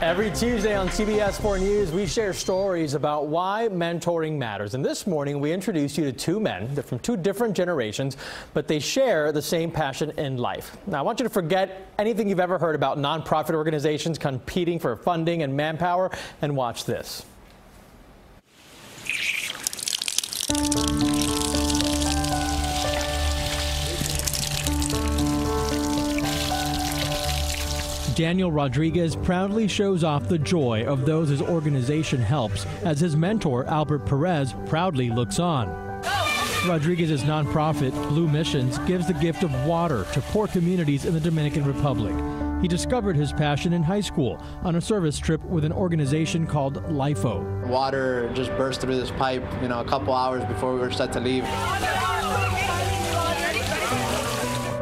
Every Tuesday on CBS 4 News, we share stories about why mentoring matters. And this morning, we introduce you to two men. They're from two different generations, but they share the same passion in life. Now, I want you to forget anything you've ever heard about nonprofit organizations competing for funding and manpower, and watch this. Daniel Rodriguez proudly shows off the joy of those his organization helps as his mentor, Albert Perez, proudly looks on. Rodriguez's nonprofit, Blue Missions, gives the gift of water to poor communities in the Dominican Republic. He discovered his passion in high school on a service trip with an organization called LIFO. Water just burst through this pipe, a couple hours before we were set to leave.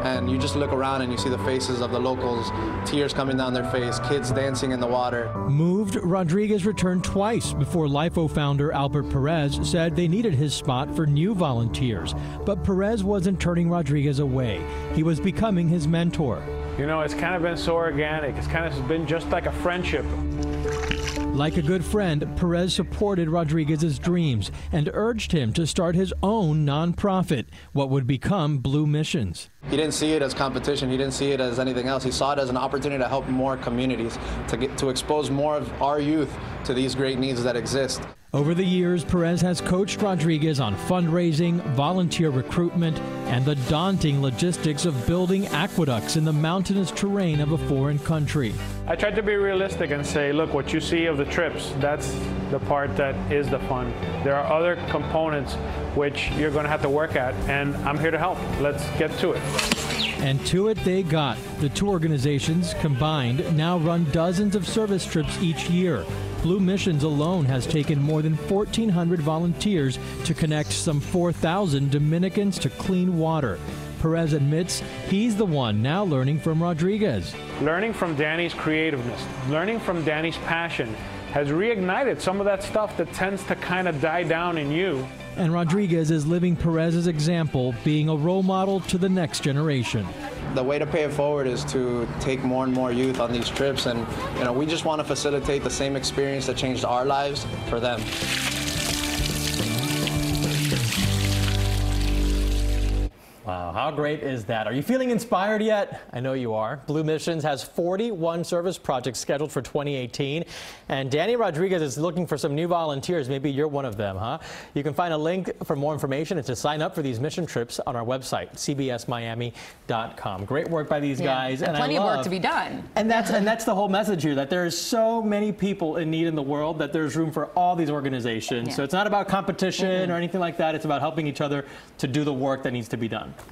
And you just look around and you see the faces of the locals, tears coming down their face, kids dancing in the water. Moved, Rodriguez returned twice before LIFO founder Albert Perez said they needed his spot for new volunteers. But Perez wasn't turning Rodriguez away. He was becoming his mentor. It's kind of been so organic. It's kind of been just like a friendship. Like a good friend, Perez supported Rodriguez's dreams and urged him to start his own nonprofit, what would become Blue Missions. He didn't see it as competition. He didn't see it as anything else. He saw it as an opportunity to help more communities, to expose more of our youth to these great needs that exist. Over the years, Perez has coached Rodriguez on fundraising, volunteer recruitment, and the daunting logistics of building aqueducts in the mountainous terrain of a foreign country. I tried to be realistic and say, look, what you see of the trips, that's the part that is the fun. There are other components which you're going to have to work at, and I'm here to help. Let's get to it. And to it they got. The two organizations combined now run dozens of service trips each year. Blue Missions alone has taken more than 1,400 volunteers to connect some 4,000 Dominicans to clean water. Perez admits he's the one now learning from Rodriguez. Learning from Danny's creativeness, learning from Danny's passion has reignited some of that stuff that tends to kind of die down in you. And Rodriguez is living Perez's example, being a role model to the next generation. The way to pay it forward is to take more and more youth on these trips, and we just want to facilitate the same experience that changed our lives for them. Wow, how great is that? Are you feeling inspired yet? I know you are. Blue Missions has 41 service projects scheduled for 2018, and Danny Rodriguez is looking for some new volunteers. Maybe you're one of them, huh? You can find a link for more information and to sign up for these mission trips on our website, cbsmiami.com. Great work by these guys. And plenty of work to be done. And that's the whole message here, that there's so many people in need in the world that there's room for all these organizations. So it's not about competition or anything like that. It's about helping each other to do the work that needs to be done.